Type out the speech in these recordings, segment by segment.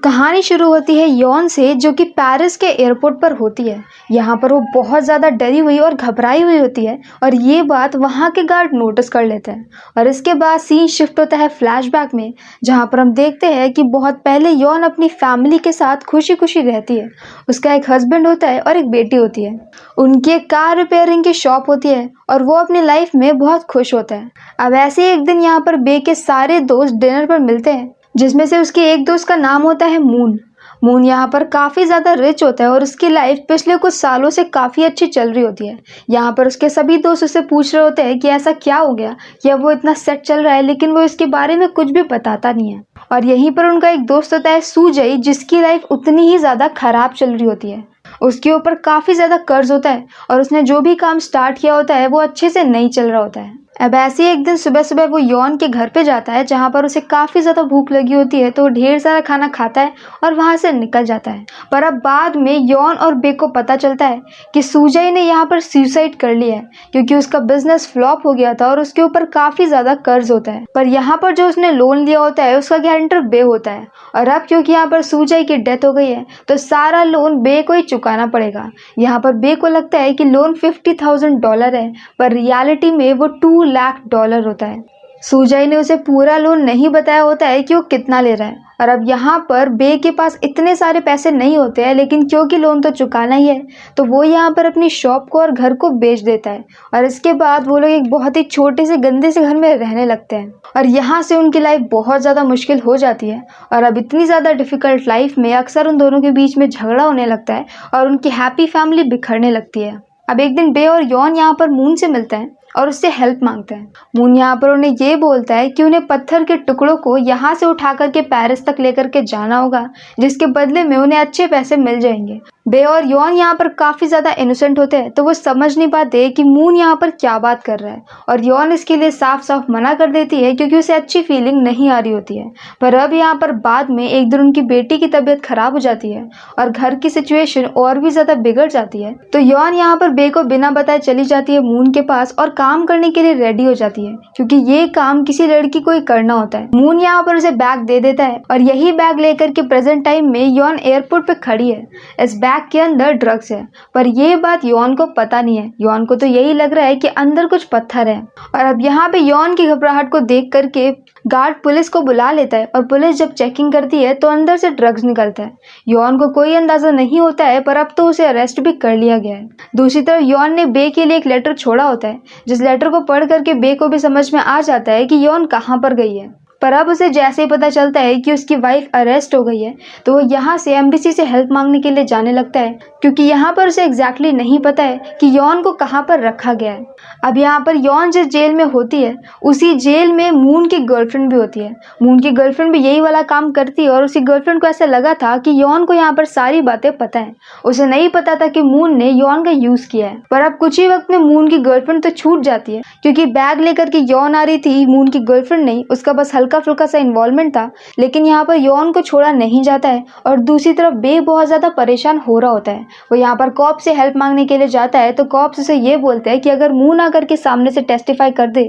कहानी शुरू होती है यॉन से, जो कि पेरिस के एयरपोर्ट पर होती है। यहाँ पर वो बहुत ज़्यादा डरी हुई और घबराई हुई होती है और ये बात वहाँ के गार्ड नोटिस कर लेते हैं। और इसके बाद सीन शिफ्ट होता है फ्लैशबैक में, जहाँ पर हम देखते हैं कि बहुत पहले यॉन अपनी फैमिली के साथ खुशी खुशी रहती है। उसका एक हस्बैंड होता है और एक बेटी होती है। उनकी एक कार रिपेयरिंग की शॉप होती है और वो अपनी लाइफ में बहुत खुश होता है। अब ऐसे ही एक दिन यहाँ पर बे के सारे दोस्त डिनर पर मिलते हैं, जिसमें से उसके एक दोस्त का नाम होता है मून। मून यहाँ पर काफ़ी ज़्यादा रिच होता है और उसकी लाइफ पिछले कुछ सालों से काफ़ी अच्छी चल रही होती है। यहाँ पर उसके सभी दोस्त उससे पूछ रहे होते हैं कि ऐसा क्या हो गया, या वो इतना सेट चल रहा है, लेकिन वो इसके बारे में कुछ भी बताता नहीं है। और यहीं पर उनका एक दोस्त होता है सुजय, जिसकी लाइफ उतनी ही ज़्यादा खराब चल रही होती है। उसके ऊपर काफ़ी ज़्यादा कर्ज होता है और उसने जो भी काम स्टार्ट किया होता है वो अच्छे से नहीं चल रहा होता है। अब ऐसे ही एक दिन सुबह सुबह वो यॉन के घर पे जाता है, जहाँ पर उसे काफ़ी ज़्यादा भूख लगी होती है, तो वो ढेर सारा खाना खाता है और वहाँ से निकल जाता है। पर अब बाद में यॉन और बे को पता चलता है कि सुजय ने यहाँ पर सुसाइड कर लिया है, क्योंकि उसका बिजनेस फ्लॉप हो गया था और उसके ऊपर काफ़ी ज़्यादा कर्ज होता है। पर यहाँ पर जो उसने लोन लिया होता है उसका गारंटर बे होता है, और अब क्योंकि यहाँ पर सुजय की डेथ हो गई है तो सारा लोन बे को ही चुकाना पड़ेगा। यहाँ पर बे को लगता है कि लोन $50,000 है, पर रियलिटी में वो $2 लाख होता है। सुजय ने उसे पूरा लोन नहीं बताया होता है कि वो कितना ले रहा है, और अब यहाँ पर बे के पास इतने सारे पैसे नहीं होते हैं, लेकिन क्योंकि लोन तो चुकाना ही है तो वो यहाँ पर अपनी शॉप को और घर को बेच देता है। और इसके बाद वो लोग एक बहुत ही छोटे से गंदे से घर में रहने लगते हैं और यहाँ से उनकी लाइफ बहुत ज़्यादा मुश्किल हो जाती है। और अब इतनी ज़्यादा डिफ़िकल्ट लाइफ में अक्सर उन दोनों के बीच में झगड़ा होने लगता है और उनकी हैप्पी फैमिली बिखरने लगती है। अब एक दिन बे और यॉन यहाँ पर मून से मिलते हैं और उससे हेल्प मांगते हैं। मून यहाँ पर उन्हें ये बोलता है कि उन्हें पत्थर के टुकड़ों को यहाँ से उठा करके पेरिस तक लेकर के जाना होगा, जिसके बदले में उन्हें अच्छे पैसे मिल जाएंगे। बे और यॉन यहाँ पर काफ़ी ज़्यादा इनोसेंट होते हैं, तो वो समझ नहीं पाते कि मून यहाँ पर क्या बात कर रहा है, और यॉन इसके लिए साफ साफ मना कर देती है क्योंकि उसे अच्छी फीलिंग नहीं आ रही होती है। पर अब यहाँ पर बाद में एक दिन उनकी बेटी की तबीयत खराब हो जाती है और घर की सिचुएशन और भी ज़्यादा बिगड़ जाती है, तो यॉन यहाँ पर बे को बिना बताए चली जाती है मून के पास और काम करने के लिए रेडी हो जाती है, क्योंकि ये काम किसी लड़की को ही करना होता है। मून यहाँ पर उसे बैग दे देता है और यही बैग लेकर के प्रेजेंट टाइम में यॉन एयरपोर्ट पे खड़ी है। इस बैग के अंदर ड्रग्स है, पर यह बात यॉन को पता नहीं है। यॉन को तो यही लग रहा है कि अंदर कुछ पत्थर है। और अब यहाँ पे यॉन की घबराहट को देख करके गार्ड पुलिस को बुला लेता है और पुलिस जब चेकिंग करती है तो अंदर से ड्रग्स निकलता है। यॉन को कोई अंदाजा नहीं होता है, पर अब तो उसे अरेस्ट भी कर लिया गया है। दूसरी तरफ यॉन ने बे के लिए एक लेटर छोड़ा होता है, जिस लेटर को पढ़ करके बे को भी समझ में आ जाता है कि यॉन कहाँ पर गई है। पर अब उसे जैसे ही पता चलता है कि उसकी वाइफ अरेस्ट हो गई है तो वो यहाँ से एम्बेसी से हेल्प मांगने के लिए जाने लगता है, क्योंकि यहाँ पर उसे एग्जैक्टली नहीं पता है कि यॉन को कहाँ पर रखा गया है। अब यहाँ पर यॉन जिस जेल में होती है उसी जेल में मून की गर्लफ्रेंड भी होती है। मून की गर्लफ्रेंड भी यही वाला काम करती है और उसी गर्लफ्रेंड को ऐसा लगा था कि यॉन को यहाँ पर सारी बातें पता है। उसे नहीं पता था कि मून ने यॉन का यूज़ किया है। पर अब कुछ ही वक्त में मून की गर्लफ्रेंड तो छूट जाती है, क्योंकि बैग लेकर के यॉन आ रही थी, मून की गर्लफ्रेंड नहीं, उसका बस हल्का फुल्का सा इन्वॉल्वमेंट था। लेकिन यहाँ पर यॉन को छोड़ा नहीं जाता है और दूसरी तरफ बे बहुत ज़्यादा परेशान हो रहा होता है। वो यहाँ पर कॉप से हेल्प मांगने के लिए जाता है तो कॉप्स उसे ये बोलते हैं कि अगर मून आकर के सामने से टेस्टिफाई कर दे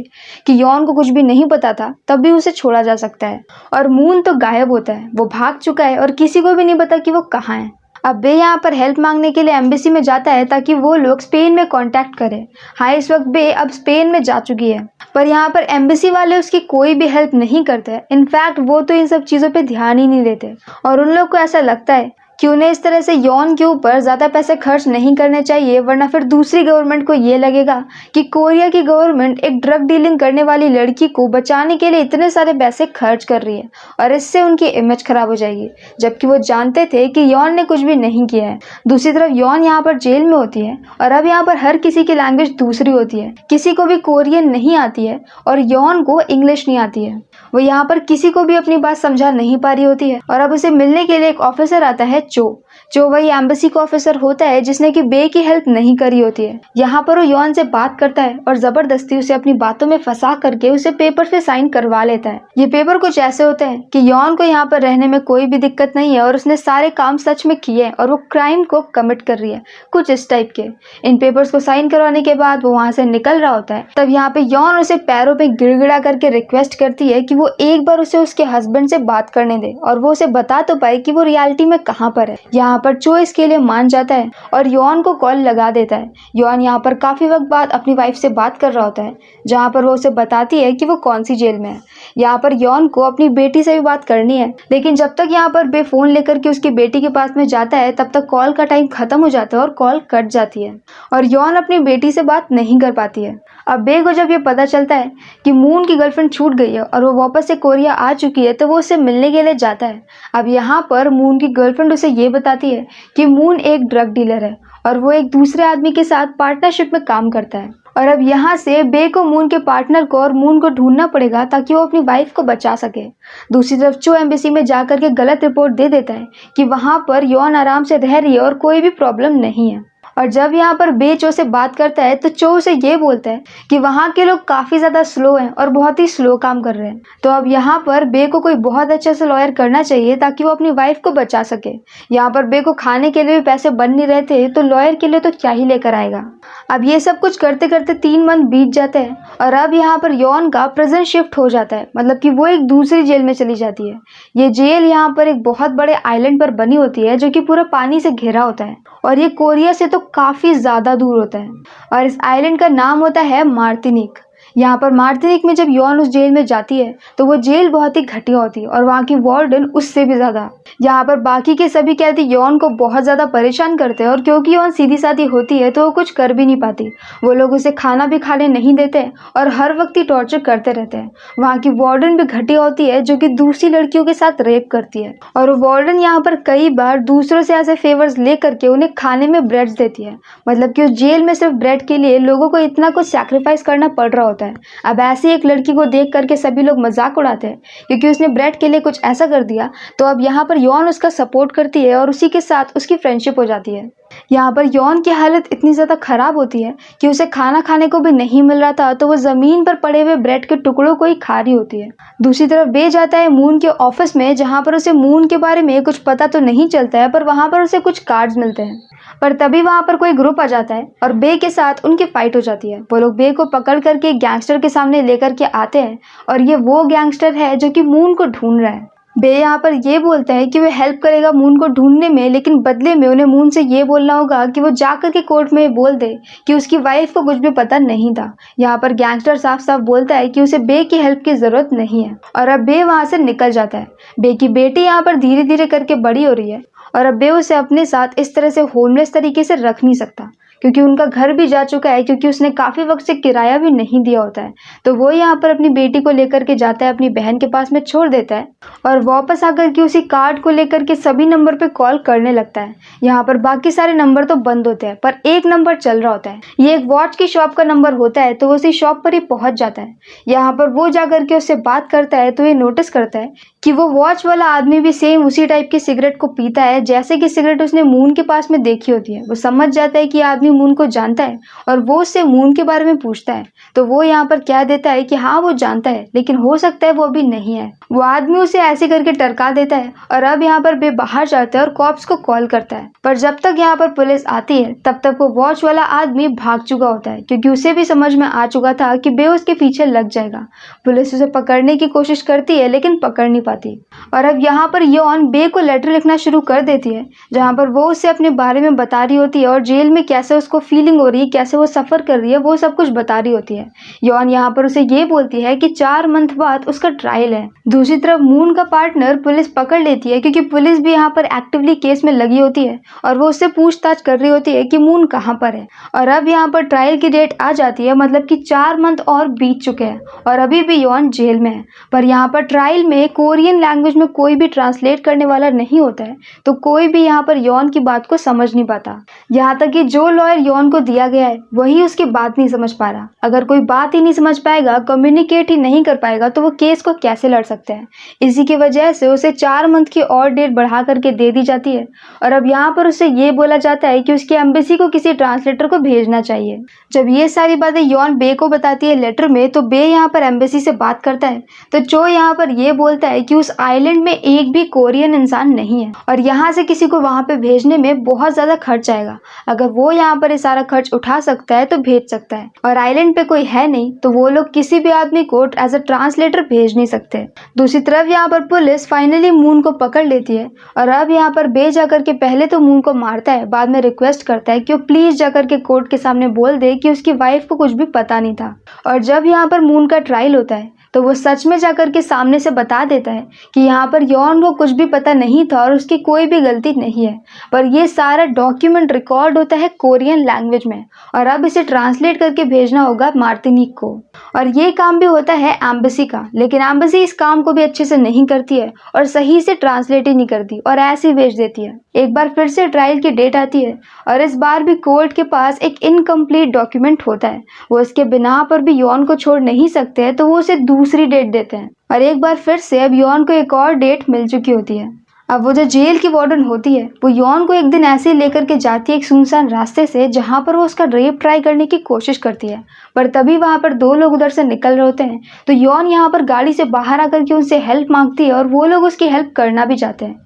कि यॉन को कुछ भी नहीं पता था तब भी उसे छोड़ा जा सकता है। और मून तो गायब होता है, वो भाग चुका है और किसी को भी नहीं पता कि वो कहाँ है। अब बे यहाँ पर हेल्प मांगने के लिए एम्बेसी में जाता है ताकि वो लोग स्पेन में कांटेक्ट करें। हाँ, इस वक्त बे अब स्पेन में जा चुकी है, पर यहाँ पर एम्बेसी वाले उसकी कोई भी हेल्प नहीं करते। इनफैक्ट वो तो इन सब चीज़ों पे ध्यान ही नहीं देते और उन लोग को ऐसा लगता है कि उन्हें इस तरह से यॉन के ऊपर ज़्यादा पैसे खर्च नहीं करने चाहिए, वरना फिर दूसरी गवर्नमेंट को ये लगेगा कि कोरिया की गवर्नमेंट एक ड्रग डीलिंग करने वाली लड़की को बचाने के लिए इतने सारे पैसे खर्च कर रही है और इससे उनकी इमेज खराब हो जाएगी, जबकि वो जानते थे कि यॉन ने कुछ भी नहीं किया है। दूसरी तरफ यॉन यहाँ पर जेल में होती है और अब यहाँ पर हर किसी की लैंग्वेज दूसरी होती है। किसी को भी कोरियन नहीं आती है और यॉन को इंग्लिश नहीं आती है। वो यहाँ पर किसी को भी अपनी बात समझा नहीं पा रही होती है और अब उसे मिलने के लिए एक ऑफिसर आता है, जो वही एम्बेसी का ऑफिसर होता है जिसने कि बे की हेल्प नहीं करी होती है। यहाँ पर वो यॉन से बात करता है और जबरदस्ती उसे अपनी बातों में फंसा करके उसे पेपर से साइन करवा लेता है। ये पेपर कुछ ऐसे होते हैं कि यॉन को यहाँ पर रहने में कोई भी दिक्कत नहीं है और उसने सारे काम सच में किए हैं और वो क्राइम को कमिट कर रही है, कुछ इस टाइप के। इन पेपर्स को साइन करवाने के बाद वो वहाँ से निकल रहा होता है। तब यहाँ पे यॉन उसे पैरों पे गिड़गिड़ा करके रिक्वेस्ट करती है कि वो एक बार उसे उसके हस्बैंड से बात करने दे और वो उसे बता तो पाए कि वो रियलिटी में कहाँ पर है। यहाँ पर चो इसके लिए मान जाता है और यॉन को कॉल लगा देता है। यॉन यहाँ पर काफी वक्त बाद अपनी वाइफ से बात कर रहा होता है, जहाँ पर वो उसे बताती है कि वो कौन सी जेल में है। यहाँ पर यॉन को अपनी बेटी से भी बात करनी है, लेकिन जब तक यहाँ पर बे फोन लेकर के उसकी बेटी के पास में जाता है तब तक कॉल का टाइम खत्म हो जाता है और कॉल कट जाती है और यॉन अपनी बेटी से बात नहीं कर पाती है। अब बे को जब ये पता चलता है कि मून की गर्लफ्रेंड छूट गई है और वो वापस से कोरिया आ चुकी है, तो वो उससे मिलने के लिए जाता है। अब यहाँ पर मून की गर्लफ्रेंड उसे ये बताती है कि मून एक ड्रग डीलर है और वो एक दूसरे आदमी के साथ पार्टनरशिप में काम करता है। और अब यहाँ से बे को मून के पार्टनर को और मून को ढूंढना पड़ेगा ताकि वो अपनी वाइफ को बचा सके। दूसरी तरफ चो एम्बेसी में जाकर के गलत रिपोर्ट दे देता है कि वहाँ पर यॉन आराम से रह रही है और कोई भी प्रॉब्लम नहीं है। और जब यहाँ पर बे चो से बात करता है तो चो उसे ये बोलता है कि वहाँ के लोग काफ़ी ज़्यादा स्लो हैं और बहुत ही स्लो काम कर रहे हैं। तो अब यहाँ पर बे को कोई बहुत अच्छा सा लॉयर करना चाहिए ताकि वो अपनी वाइफ को बचा सके। यहाँ पर बे को खाने के लिए भी पैसे बन नहीं रहे थे, तो लॉयर के लिए तो क्या ही लेकर आएगा। अब ये सब कुछ करते करते 3 मंथ बीत जाते हैं और अब यहाँ पर यॉन का प्रेजेंट शिफ्ट हो जाता है, मतलब कि वो एक दूसरी जेल में चली जाती है। ये जेल यहाँ पर एक बहुत बड़े आइलैंड पर बनी होती है जो कि पूरा पानी से घिरा होता है और ये कोरिया से तो काफ़ी ज़्यादा दूर होता है और इस आइलैंड का नाम होता है मार्टिनिक। यहाँ पर मार्टिनिक में जब यॉन उस जेल में जाती है तो वो जेल बहुत ही घटिया होती है और वहाँ की वार्डन उससे भी ज़्यादा। यहाँ पर बाकी के सभी कैदी यॉन को बहुत ज़्यादा परेशान करते हैं और क्योंकि यॉन सीधी सादी होती है तो वो कुछ कर भी नहीं पाती। वो लोग उसे खाना भी खाने नहीं देते और हर वक्त ही टॉर्चर करते रहते हैं। वहाँ की वार्डन भी घटिया होती है जो कि दूसरी लड़कियों के साथ रेप करती है और वो वार्डन यहाँ पर कई बार दूसरों से ऐसे फेवर्स ले करके उन्हें खाने में ब्रेड्स देती है। मतलब कि उस जेल में सिर्फ ब्रेड के लिए लोगों को इतना कुछ सैक्रिफाइस करना पड़ रहा होता है। अब ऐसी एक लड़की को देख करके सभी लोग मजाक उड़ाते हैं क्योंकि उसने ब्रेड के लिए कुछ ऐसा कर दिया। तो अब यहाँ पर यॉन उसका सपोर्ट करती है और उसी के साथ उसकी फ्रेंडशिप हो जाती है। यहाँ पर यॉन की हालत इतनी ज़्यादा खराब होती है कि उसे खाना खाने को भी नहीं मिल रहा था, तो वो ज़मीन पर पड़े हुए ब्रेड के टुकड़ों को ही खा रही होती है। दूसरी तरफ बे जाता है मून के ऑफिस में, जहाँ पर उसे मून के बारे में कुछ पता तो नहीं चलता है, पर वहाँ पर उसे कुछ कार्ड्स मिलते हैं। पर तभी वहाँ पर कोई ग्रुप आ जाता है और बे के साथ उनकी फाइट हो जाती है। वो लोग बे को पकड़ करके गैंगस्टर के सामने लेकर के आते हैं और ये वो गैंगस्टर है जो कि मून को ढूंढ रहा है। बे यहाँ पर ये बोलता है कि वो हेल्प करेगा मून को ढूंढने में, लेकिन बदले में उन्हें मून से ये बोलना होगा कि वो जाकर के कोर्ट में बोल दे कि उसकी वाइफ को कुछ भी पता नहीं था। यहाँ पर गैंगस्टर साफ साफ बोलता है कि उसे बे की हेल्प की ज़रूरत नहीं है और अब बे वहाँ से निकल जाता है। बे की बेटी यहाँ पर धीरे धीरे करके बड़ी हो रही है और अब बे उसे अपने साथ इस तरह से होमलेस तरीके से रख नहीं सकता क्योंकि उनका घर भी जा चुका है, क्योंकि उसने काफ़ी वक्त से किराया भी नहीं दिया होता है। तो वो यहाँ पर अपनी बेटी को लेकर के जाता है, अपनी बहन के पास में छोड़ देता है और वापस आकर के उसी कार्ड को लेकर के सभी नंबर पे कॉल करने लगता है। यहाँ पर बाकी सारे नंबर तो बंद होते हैं पर एक नंबर चल रहा होता है। ये एक वॉच की शॉप का नंबर होता है, तो वो उसी शॉप पर ही पहुंच जाता है। यहाँ पर वो जा करके उससे बात करता है तो ये नोटिस करता है कि वो वॉच वाला आदमी भी सेम उसी टाइप की सिगरेट को पीता है जैसे कि सिगरेट उसने मून के पास में देखी होती है। वो समझ जाता है कि आदमी मून को जानता है और वो उससे मून के बारे में पूछता है। तो वो यहाँ पर कह देता है कि हाँ वो जानता है, लेकिन हो सकता है वो अभी नहीं है। वो आदमी उसे ऐसे करके टरका देता है और अब यहाँ पर बे बाहर जाता है और कॉप्स को कॉल करता है। पर जब तक यहाँ पर पुलिस आती है तब तक वो वॉच वाला आदमी भाग चुका होता है, क्योंकि उसे भी समझ में आ चुका था कि बे उसके पीछे लग जाएगा। पुलिस उसे पकड़ने की कोशिश करती है लेकिन पकड़ नहीं पाती। और अब यहाँ पर यॉन बे को लेटर लिखना शुरू कर देती है, जहाँ पर वो उसे अपने बारे में बता रही होती है और जेल में कैसे उसको फीलिंग हो रही है, कैसे वो सफ़र कर रही है, वो सब कुछ बता रही होती है। यॉन यहाँ पर उसे ये बोलती है कि 4 मंथ बाद उसका ट्रायल है। दूसरी तरफ मून का पार्टनर पुलिस पकड़ लेती है, क्योंकि पुलिस भी यहाँ पर एक्टिवली केस में लगी होती है और वो उससे पूछताछ कर रही होती है कि मून कहाँ पर है। और अब यहाँ पर ट्रायल की डेट आ जाती है, मतलब कि 4 मंथ और बीत चुके हैं और अभी भी यॉन जेल में है। पर यहाँ पर ट्रायल में कोरियन लैंग्वेज में कोई भी ट्रांसलेट करने वाला नहीं होता है, तो कोई भी यहाँ पर यॉन की बात को समझ नहीं पाता। यहाँ तक कि जो लॉयर यॉन को दिया गया है वही उसकी बात नहीं समझ पा रहा। अगर कोई बात ही नहीं समझ पाएगा, कम्युनिकेट ही नहीं कर पाएगा, तो वो केस को कैसे लड़ सकते हैं। इसी की वजह से उसे 4 मंथ की और डेट बढ़ा करके दे दी जाती है और अब यहाँ पर उसे ये बोला जाता है कि उसकी एम्बेसी को किसी ट्रांसलेटर को भेजना चाहिए। जब ये सारी बातें यॉन बे को बताती है लेटर में, तो बे यहाँ पर एम्बेसी से बात करता है। तो चो यहाँ पर ये बोलता है कि उस आइलैंड में एक भी कोरियन इंसान नहीं है और यहाँ से किसी को वहाँ पे भेजने में बहुत ज़्यादा खर्च आएगा। अगर वो यहाँ पर ये सारा खर्च उठा सकता है तो भेज सकता है, और आइलैंड पे कोई है नहीं तो वो लोग किसी भी आदमी को एज अ ट्रांसलेटर भेज नहीं सकते। दूसरी तरफ यहाँ पर पुलिस फाइनली मून को पकड़ लेती है और अब यहाँ पर बे जाकर के पहले तो मून को मारता है, बाद में रिक्वेस्ट करता है कि वो प्लीज जाकर के कोर्ट के सामने बोल दे कि उसकी वाइफ को कुछ भी पता नहीं था। और जब यहाँ पर मून का ट्रायल होता है तो वो सच में जाकर के सामने से बता देता है कि यहाँ पर यॉन को कुछ भी पता नहीं था और उसकी कोई भी गलती नहीं है, पर ये सारा डॉक्यूमेंट रिकॉर्ड होता है कोरियन लैंग्वेज में और अब इसे ट्रांसलेट करके भेजना होगा मार्टिनिक को। और ये काम भी होता है एम्बेसी का, लेकिन एम्बेसी इस काम को भी अच्छे से नहीं करती है और सही से ट्रांसलेट ही नहीं करती और ऐसे ही भेज देती है। एक बार फिर से ट्रायल की डेट आती है और इस बार भी कोर्ट के पास एक इनकम्प्लीट डॉक्यूमेंट होता है। वो इसके बिना पर भी यॉन को छोड़ नहीं सकते हैं तो वो उसे दूसरी डेट देते हैं और एक बार फिर से अब यॉन को एक और डेट मिल चुकी होती है। अब वो जो जेल की वार्डन होती है वो यॉन को एक दिन ऐसे ही लेकर के जाती है एक सुनसान रास्ते से, जहाँ पर वो उसका रेप ट्राई करने की कोशिश करती है। पर तभी वहाँ पर दो लोग उधर से निकल रहे होते हैं तो यॉन यहाँ पर गाड़ी से बाहर आकर के उनसे हेल्प मांगती है और वो लोग उसकी हेल्प करना भी चाहते हैं।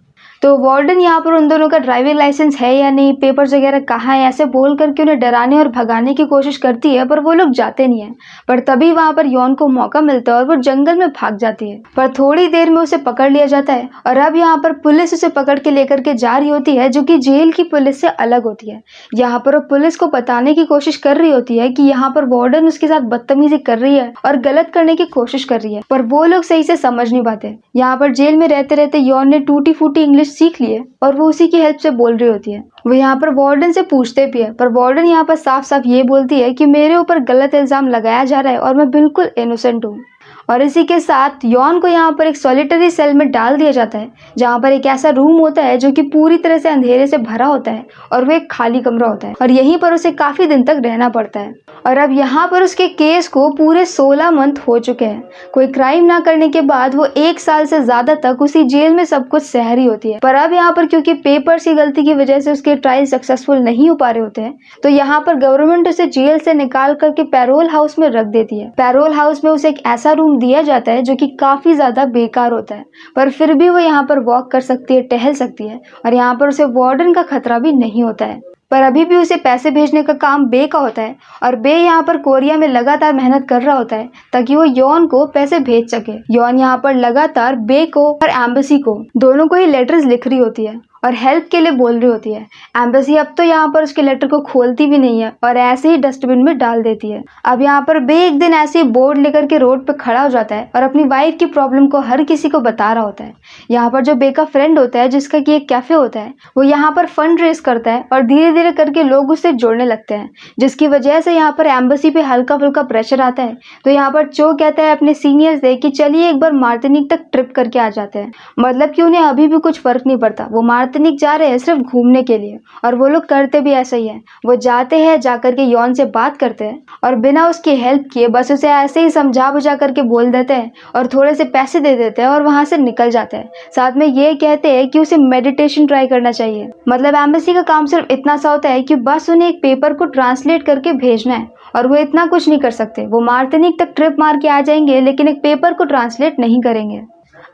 तो वार्डन यहाँ पर उन दोनों का ड्राइविंग लाइसेंस है या नहीं, पेपर्स वगैरह कहाँ है, ऐसे बोल करके उन्हें डराने और भगाने की कोशिश करती है, पर वो लोग जाते नहीं है। पर तभी वहाँ पर यॉन को मौका मिलता है और वो जंगल में भाग जाती है, पर थोड़ी देर में उसे पकड़ लिया जाता है और अब यहाँ पर पुलिस उसे पकड़ के लेकर के जा रही होती है, जो कि जेल की पुलिस से अलग होती है। यहाँ पर वो पुलिस को बताने की कोशिश कर रही होती है कि यहाँ पर वार्डन उसके साथ बदतमीजी कर रही है और गलत करने की कोशिश कर रही है, पर वो लोग सही से समझ नहीं पाते। यहाँ पर जेल में रहते रहते यॉन ने टूटी फूटी इंग्लिश सीख लिए और वो उसी की हेल्प से बोल रही होती है। वो यहाँ पर वार्डन से पूछते भी है, पर वार्डन यहाँ पर साफ साफ ये बोलती है कि मेरे ऊपर गलत इल्जाम लगाया जा रहा है और मैं बिल्कुल इनोसेंट हूँ। और इसी के साथ यॉन को यहाँ पर एक सॉलिटरी सेल में डाल दिया जाता है, जहाँ पर एक ऐसा रूम होता है जो कि पूरी तरह से अंधेरे से भरा होता है और वो एक खाली कमरा होता है और यहीं पर उसे काफी दिन तक रहना पड़ता है। और अब यहाँ पर उसके केस को पूरे 16 मंथ हो चुके हैं। कोई क्राइम ना करने के बाद वो 1 साल से ज्यादा तक उसी जेल में सब कुछ सह रही होती है। पर अब यहाँ पर क्योंकि पेपर्स की गलती की वजह से उसके ट्रायल सक्सेसफुल नहीं हो पा रहे होते हैं, तो यहाँ पर गवर्नमेंट उसे जेल से निकाल करके पैरोल हाउस में रख देती है। पैरोल हाउस में उसे एक ऐसा रूम दिया जाता है जो कि काफी ज्यादा बेकार होता है, पर फिर भी वो यहाँ पर वॉक कर सकती है, टहल सकती है और यहाँ पर उसे वार्डन का खतरा भी नहीं होता है। पर अभी भी उसे पैसे भेजने का काम बे का होता है और बे यहाँ पर कोरिया में लगातार मेहनत कर रहा होता है ताकि वो यॉन को पैसे भेज सके। यॉन यहाँ पर लगातार बे को और एम्बेसी को दोनों को ही लेटर्स लिख रही होती है और हेल्प के लिए बोल रही होती है। एम्बेसी अब तो यहाँ पर उसके लेटर को खोलती भी नहीं है और ऐसे ही डस्टबिन में डाल देती है। अब यहाँ पर बे एक दिन ऐसे ही बोर्ड लेकर के रोड पे खड़ा हो जाता है और अपनी वाइफ की प्रॉब्लम को हर किसी को बता रहा होता है। यहाँ पर जो बे का फ्रेंड होता है, जिसका कि एक कैफे होता है, वो यहाँ पर फंड रेस करता है और धीरे धीरे करके लोग उससे जुड़ने लगते हैं, जिसकी वजह से यहाँ पर एम्बेसी पे हल्का फुल्का प्रेशर आता है। तो यहाँ पर चो कहता है अपने सीनियर से कि चलिए एक बार मार्टिनिक तक ट्रिप करके आ जाते हैं, मतलब कि उन्हें अभी भी कुछ फर्क नहीं पड़ता, वो मार्टिनिक जा रहे हैं सिर्फ घूमने के लिए। और वो लोग करते भी ऐसा ही है, वो जाते हैं, जाकर के यॉन से बात करते हैं और बिना उसकी हेल्प किए बस उसे ऐसे ही समझा बुझा करके बोल देते हैं और थोड़े से पैसे दे देते हैं और वहां से निकल जाते हैं। साथ में ये कहते हैं कि उसे मेडिटेशन ट्राई करना चाहिए। मतलब एम्बेसी का काम सिर्फ इतना सा होता है कि बस उन्हें एक पेपर को ट्रांसलेट करके भेजना है और वो इतना कुछ नहीं कर सकते। वो मार्टिनिक तक ट्रिप मार के आ जाएंगे लेकिन एक पेपर को ट्रांसलेट नहीं करेंगे।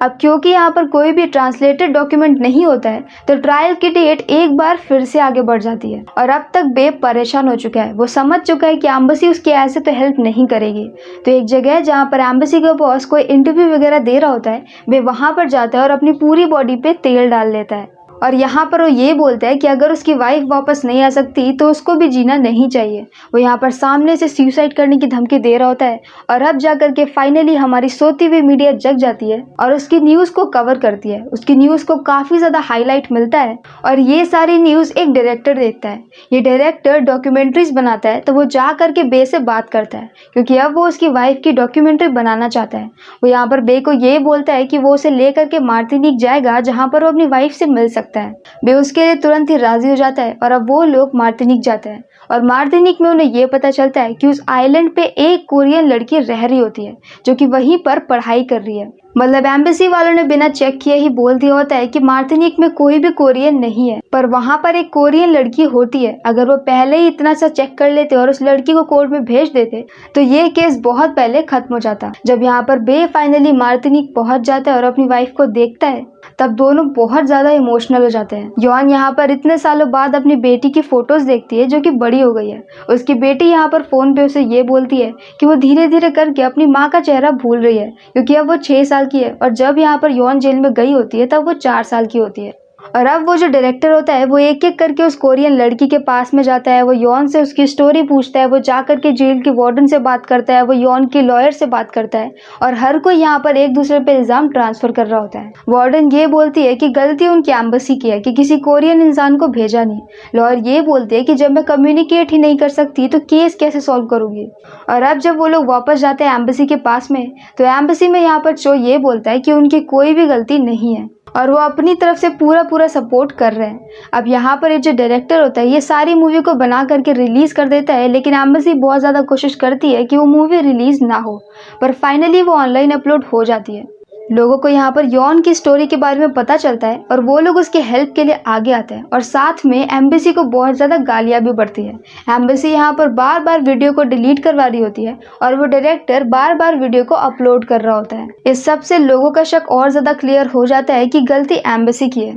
अब क्योंकि यहाँ पर कोई भी ट्रांसलेटेड डॉक्यूमेंट नहीं होता है तो ट्रायल की डेट एक बार फिर से आगे बढ़ जाती है और अब तक बेब परेशान हो चुका है। वो समझ चुका है कि एम्बेसी उसकी ऐसे तो हेल्प नहीं करेगी। तो एक जगह जहाँ पर एम्बेसी का बॉस कोई इंटरव्यू वगैरह दे रहा होता है, वे वहां पर जाता है और अपनी पूरी बॉडी पे तेल डाल लेता है और यहाँ पर वो ये बोलता है कि अगर उसकी वाइफ वापस नहीं आ सकती तो उसको भी जीना नहीं चाहिए। वो यहाँ पर सामने से सुसाइड करने की धमकी दे रहा होता है और अब जाकर के फाइनली हमारी सोती हुई मीडिया जग जाती है और उसकी न्यूज़ को कवर करती है। उसकी न्यूज़ को काफ़ी ज़्यादा हाईलाइट मिलता है और ये सारी न्यूज़ एक डायरेक्टर देखता है। ये डायरेक्टर डॉक्यूमेंट्रीज बनाता है, तो वो जा करके बे से बात करता है क्योंकि अब वो उसकी वाइफ की डॉक्यूमेंट्री बनाना चाहता है। वो यहाँ पर बे को ये बोलता है कि वो उसे लेकर के मार्टिनिक जाएगा जहाँ पर वो अपनी वाइफ से मिल सकता है। बे उसके लिए तुरंत ही राजी हो जाता है और अब वो लोग मार्टिनिक जाते हैं और मार्टिनिक में उन्हें ये पता चलता है कि उस आइलैंड पे एक कोरियन लड़की रह रही होती है जो कि वहीं पर पढ़ाई कर रही है। मतलब एम्बेसी वालों ने बिना चेक किए ही बोल दिया होता है कि मार्टिनिक में कोई भी कोरियन नहीं है, पर वहां पर एक कोरियन लड़की होती है। अगर वो पहले ही इतना सा चेक कर लेते और उस लड़की को कोर्ट में भेज देते तो ये केस बहुत पहले खत्म हो जाता। जब यहाँ पर बे फाइनली मार्टिनिक पहुंच जाता है और अपनी वाइफ को देखता है तब दोनों बहुत ज्यादा इमोशनल हो जाते हैं। यॉन यहाँ पर इतने सालों बाद अपनी बेटी की फोटोज देखती है जो कि बड़ी हो गई है। उसकी बेटी यहाँ पर फोन पे उसे ये बोलती है कि वो धीरे धीरे करके अपनी माँ का चेहरा भूल रही है क्योंकि अब वो 6 साल की है और जब यहाँ पर यॉन जेल में गई होती है तब वो 4 साल की होती है। और अब वो जो डायरेक्टर होता है वो एक एक करके उस कोरियन लड़की के पास में जाता है। वो यॉन से उसकी स्टोरी पूछता है, वो जा करके जेल की वार्डन से बात करता है, वो यॉन की लॉयर से बात करता है और हर कोई यहाँ पर एक दूसरे पे इल्जाम ट्रांसफर कर रहा होता है। वार्डन ये बोलती है कि गलती उनकी एम्बेसी की है कि किसी कोरियन इंसान को भेजा नहीं। लॉयर ये बोलते है कि जब मैं कम्युनिकेट ही नहीं कर सकती तो केस कैसे सॉल्व करूंगी। और अब जब वो लोग वापस जाते हैं एम्बेसी के पास में तो एम्बेसी में यहाँ पर चो ये बोलता है कि उनकी कोई भी गलती नहीं है और वो अपनी तरफ से पूरा सपोर्ट कर रहे हैं। अब यहाँ पर ये जो डायरेक्टर होता है ये सारी मूवी को बना करके रिलीज कर देता है, लेकिन एम्बेसी बहुत ज़्यादा कोशिश करती है कि वो मूवी रिलीज ना हो, पर फाइनली वो ऑनलाइन अपलोड हो जाती है। लोगों को यहाँ पर यॉन की स्टोरी के बारे में पता चलता है और वो लोग उसके हेल्प के लिए आगे आते हैं और साथ में एम्बेसी को बहुत ज़्यादा गालियाँ भी बढ़ती है। एम्बेसी यहाँ पर बार बार वीडियो को डिलीट करवा रही होती है और वो डायरेक्टर बार बार वीडियो को अपलोड कर रहा होता है। इस सब से लोगों का शक और ज़्यादा क्लियर हो जाता है कि गलती एम्बेसी की है।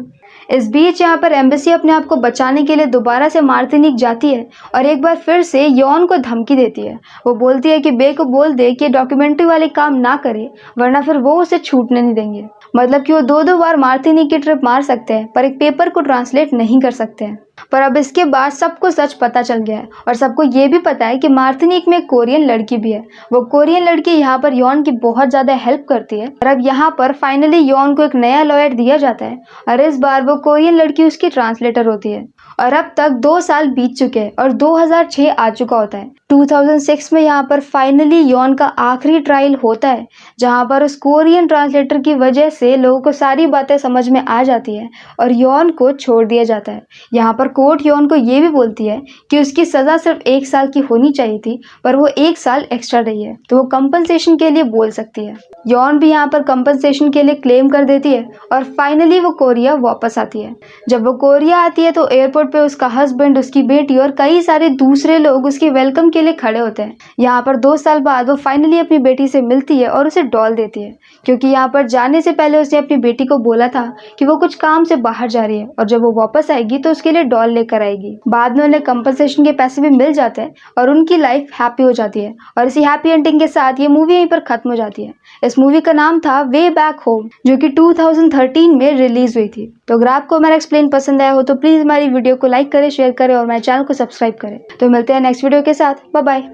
इस बीच यहाँ पर एम्बेसी अपने आप को बचाने के लिए दोबारा से मार्टिनिक जाती है और एक बार फिर से यॉन को धमकी देती है। वो बोलती है कि बे को बोल दे कि डॉक्यूमेंट्री वाले काम ना करे वरना फिर वो उसे छूटने नहीं देंगे। मतलब कि वो 2-2 बार मार्टिनिक की ट्रिप मार सकते हैं पर एक पेपर को ट्रांसलेट नहीं कर सकते हैं। पर अब इसके बाद सबको सच पता चल गया है और सबको ये भी पता है कि मार्टिनिक में एक कोरियन लड़की भी है। वो कोरियन लड़की यहाँ पर यॉन की बहुत ज़्यादा हेल्प करती है और अब यहाँ पर फाइनली यॉन को एक नया लॉयर दिया जाता है और इस बार वो कोरियन लड़की उसकी ट्रांसलेटर होती है। और अब तक 2 साल बीत चुके हैं और 2006 आ चुका होता है। 2006 में यहाँ पर फाइनली यॉन का आखिरी ट्रायल होता है जहाँ पर उस कोरियन ट्रांसलेटर की वजह से लोगों को सारी बातें समझ में आ जाती है और यॉन को छोड़ दिया जाता है। यहाँ पर कोर्ट यॉन को ये भी बोलती है कि उसकी सज़ा सिर्फ 1 साल की होनी चाहिए थी पर वो 1 साल एक्स्ट्रा रही है तो वो कंपनसेशन के लिए बोल सकती है। यॉन भी यहाँ पर कंपनसेशन के लिए क्लेम कर देती है और फाइनली वो कोरिया वापस आती है। जब वो कोरिया आती है तो एयरपोर्ट पे उसका हस्बैंड, उसकी बेटी और कई सारे दूसरे लोग उसके वेलकम के लिए खड़े होते हैं। यहाँ पर 2 साल बाद वो फाइनली अपनी बेटी से मिलती है और उसे डॉल देती है क्योंकि यहाँ पर जाने से पहले उसने अपनी बेटी को बोला था कि वो कुछ काम से बाहर जा रही है और जब वो वापस आएगी तो उसके लिए डॉल लेकर आएगी। बाद में उन्हें कंपनसेशन के पैसे भी मिल जाते हैं और उनकी लाइफ हैप्पी हो जाती है और इसी हैप्पी एंडिंग के साथ ये मूवी यहीं पर खत्म हो जाती है। इस मूवी का नाम था वे बैक होम जो कि 2013 में रिलीज हुई थी। तो अगर आपको हमारा एक्सप्लेन पसंद आया हो तो प्लीज हमारी वीडियो को लाइक करें, शेयर करें और हमारे चैनल को सब्सक्राइब करें। तो मिलते हैं नेक्स्ट वीडियो के साथ। Bye bye.